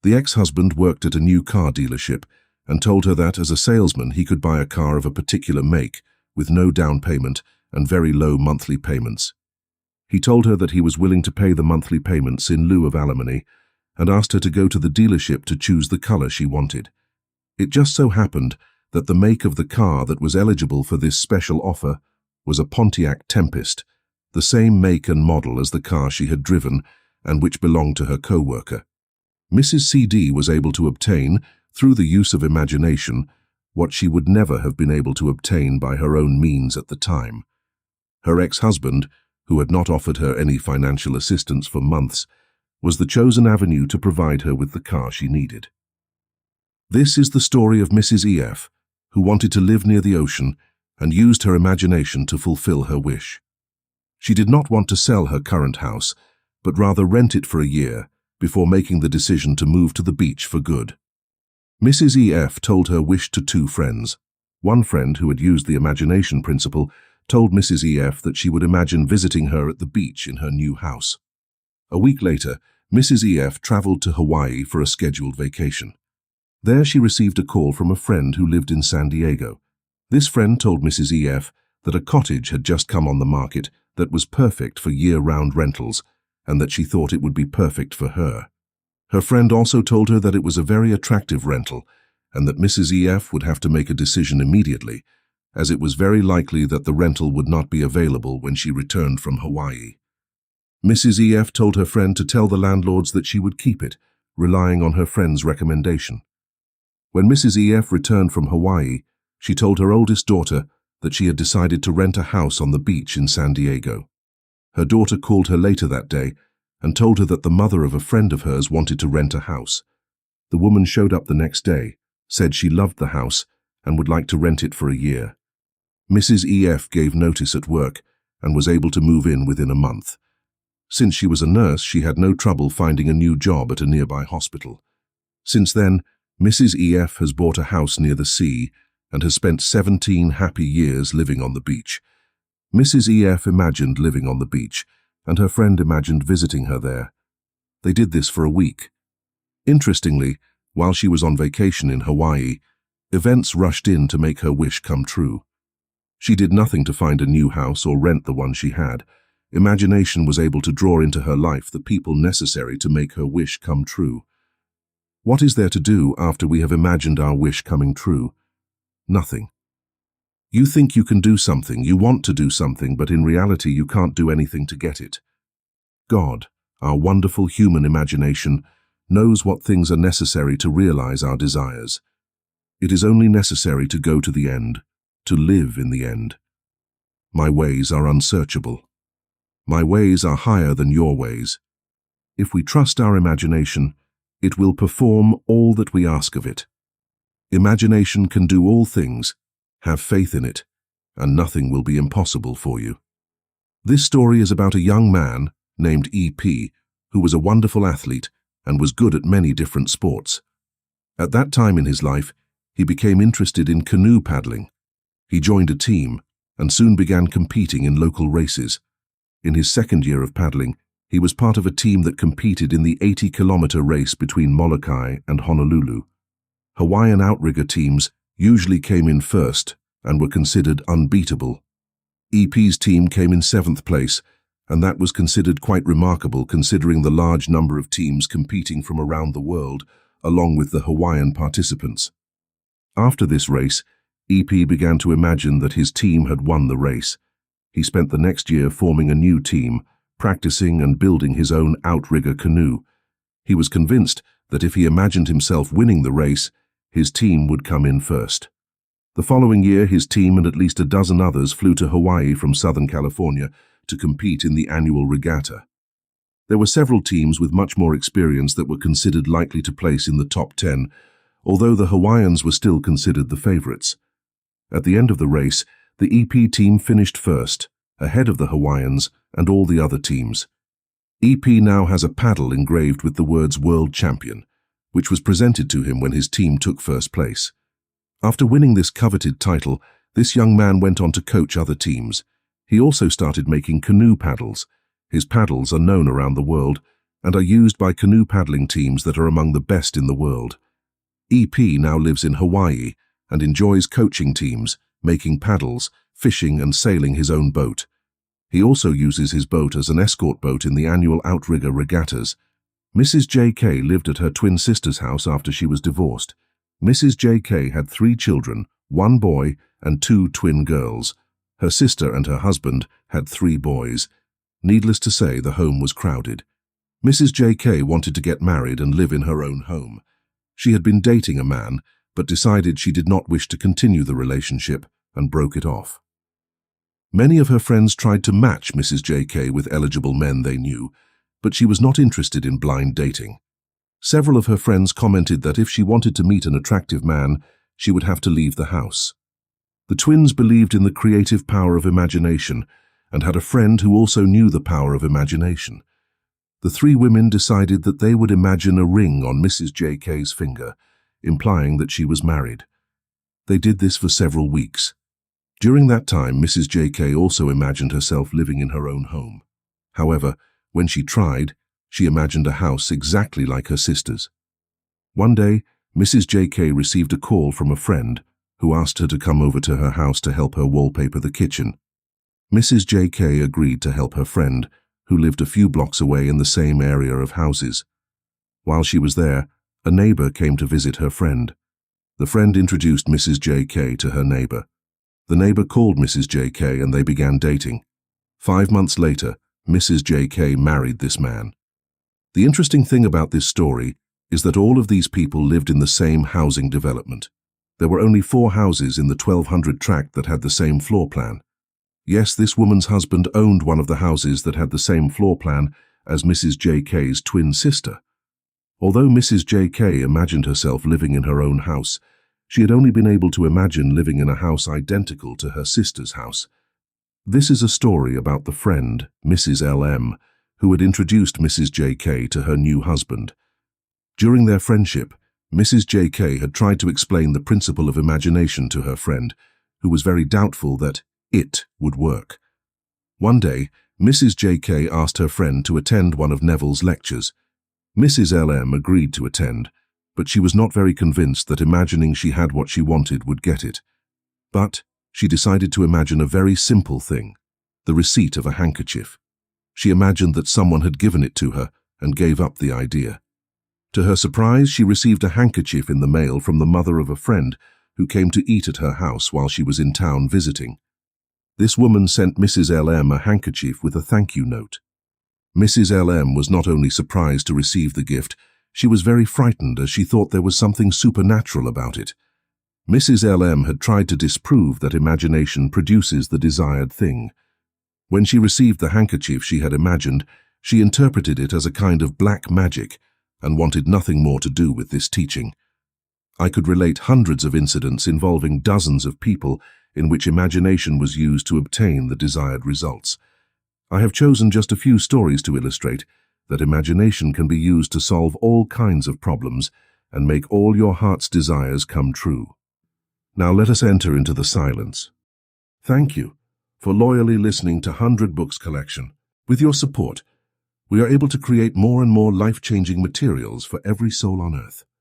The ex-husband worked at a new car dealership and told her that as a salesman he could buy a car of a particular make with no down payment and very low monthly payments. He told her that he was willing to pay the monthly payments in lieu of alimony and asked her to go to the dealership to choose the color she wanted. It just so happened that the make of the car that was eligible for this special offer was a Pontiac Tempest, the same make and model as the car she had driven and which belonged to her co-worker. Mrs. C.D. was able to obtain, through the use of imagination, what she would never have been able to obtain by her own means at the time. Her ex-husband, who had not offered her any financial assistance for months, was the chosen avenue to provide her with the car she needed. This is the story of Mrs. E.F., who wanted to live near the ocean and used her imagination to fulfill her wish. She did not want to sell her current house, but rather rent it for a year before making the decision to move to the beach for good. Mrs. E.F. told her wish to 2 friends. One friend, who had used the imagination principle, told Mrs. E.F. that she would imagine visiting her at the beach in her new house. A week later, Mrs. E.F. traveled to Hawaii for a scheduled vacation. There she received a call from a friend who lived in San Diego. This friend told Mrs. E.F. that a cottage had just come on the market that was perfect for year-round rentals, and that she thought it would be perfect for her. Her friend also told her that it was a very attractive rental, and that Mrs. EF would have to make a decision immediately, as it was very likely that the rental would not be available when she returned from Hawaii. Mrs. EF told her friend to tell the landlords that she would keep it, relying on her friend's recommendation. When Mrs. EF returned from Hawaii, she told her oldest daughter that she had decided to rent a house on the beach in San Diego. Her daughter called her later that day and told her that the mother of a friend of hers wanted to rent a house. The woman showed up the next day, said she loved the house and would like to rent it for a year. Mrs. EF gave notice at work and was able to move in within a month. Since she was a nurse, she had no trouble finding a new job at a nearby hospital. Since then, Mrs. EF has bought a house near the sea and has spent 17 happy years living on the beach. Mrs. EF imagined living on the beach, and her friend imagined visiting her there. They did this for a week. Interestingly, while she was on vacation in Hawaii, events rushed in to make her wish come true. She did nothing to find a new house or rent the one she had. Imagination was able to draw into her life the people necessary to make her wish come true. What is there to do after we have imagined our wish coming true? Nothing. You think you can do something, you want to do something, but in reality you can't do anything to get it. God, our wonderful human imagination, knows what things are necessary to realize our desires. It is only necessary to go to the end, to live in the end. My ways are unsearchable. My ways are higher than your ways. If we trust our imagination, it will perform all that we ask of it. Imagination can do all things. Have faith in it, and nothing will be impossible for you. This story is about a young man named EP, who was a wonderful athlete and was good at many different sports. At that time in his life, he became interested in canoe paddling. He joined a team and soon began competing in local races. In his second year of paddling, he was part of a team that competed in the 80-kilometer race between Molokai and Honolulu. Hawaiian outrigger teams usually came in first and were considered unbeatable. EP's team came in 7th place, and that was considered quite remarkable considering the large number of teams competing from around the world, along with the Hawaiian participants. After this race, EP began to imagine that his team had won the race. He spent the next year forming a new team, practicing and building his own outrigger canoe. He was convinced that if he imagined himself winning the race, his team would come in first. The following year, his team and at least a dozen others flew to Hawaii from Southern California to compete in the annual regatta. There were several teams with much more experience that were considered likely to place in the top 10, although the Hawaiians were still considered the favorites. At the end of the race, the EP team finished first, ahead of the Hawaiians and all the other teams. EP now has a paddle engraved with the words World Champion, which was presented to him when his team took first place. After winning this coveted title, this young man went on to coach other teams. He also started making canoe paddles. His paddles are known around the world and are used by canoe paddling teams that are among the best in the world. EP now lives in Hawaii and enjoys coaching teams, making paddles, fishing and sailing his own boat. He also uses his boat as an escort boat in the annual outrigger regattas. Mrs. J.K. lived at her twin sister's house after she was divorced. Mrs. J.K. had 3 children, 1 boy and 2 twin girls. Her sister and her husband had 3 boys. Needless to say, the home was crowded. Mrs. J.K. wanted to get married and live in her own home. She had been dating a man, but decided she did not wish to continue the relationship and broke it off. Many of her friends tried to match Mrs. J.K. with eligible men they knew, but she was not interested in blind dating. Several of her friends commented that if she wanted to meet an attractive man, she would have to leave the house. The twins believed in the creative power of imagination and had a friend who also knew the power of imagination. The 3 women decided that they would imagine a ring on Mrs. J.K.'s finger, implying that she was married. They did this for several weeks. During that time, Mrs. J.K. also imagined herself living in her own home. However, when she tried, she imagined a house exactly like her sister's. One day, Mrs. J.K. received a call from a friend who asked her to come over to her house to help her wallpaper the kitchen. Mrs. J.K. agreed to help her friend, who lived a few blocks away in the same area of houses. While she was there, a neighbor came to visit her friend. The friend introduced Mrs. J.K. to her neighbor. The neighbor called Mrs. J.K. and they began dating. 5 months later, Mrs. J.K. married this man. The interesting thing about this story is that all of these people lived in the same housing development. There were only 4 houses in the 1200 tract that had the same floor plan. Yes, this woman's husband owned one of the houses that had the same floor plan as Mrs. J.K.'s twin sister. Although Mrs. J.K. imagined herself living in her own house, she had only been able to imagine living in a house identical to her sister's house. This is a story about the friend, Mrs. L.M., who had introduced Mrs. J.K. to her new husband. During their friendship, Mrs. J.K. had tried to explain the principle of imagination to her friend, who was very doubtful that it would work. One day, Mrs. J.K. asked her friend to attend one of Neville's lectures. Mrs. L.M. agreed to attend, but she was not very convinced that imagining she had what she wanted would get it. But she decided to imagine a very simple thing, the receipt of a handkerchief. She imagined that someone had given it to her and gave up the idea. To her surprise, she received a handkerchief in the mail from the mother of a friend who came to eat at her house while she was in town visiting. This woman sent Mrs. L.M. a handkerchief with a thank you note. Mrs. L.M. was not only surprised to receive the gift, she was very frightened as she thought there was something supernatural about it. Mrs. L.M. had tried to disprove that imagination produces the desired thing. When she received the handkerchief she had imagined, she interpreted it as a kind of black magic and wanted nothing more to do with this teaching. I could relate hundreds of incidents involving dozens of people in which imagination was used to obtain the desired results. I have chosen just a few stories to illustrate that imagination can be used to solve all kinds of problems and make all your heart's desires come true. Now let us enter into the silence. Thank you for loyally listening to 100 Books Collection. With your support, we are able to create more and more life-changing materials for every soul on earth.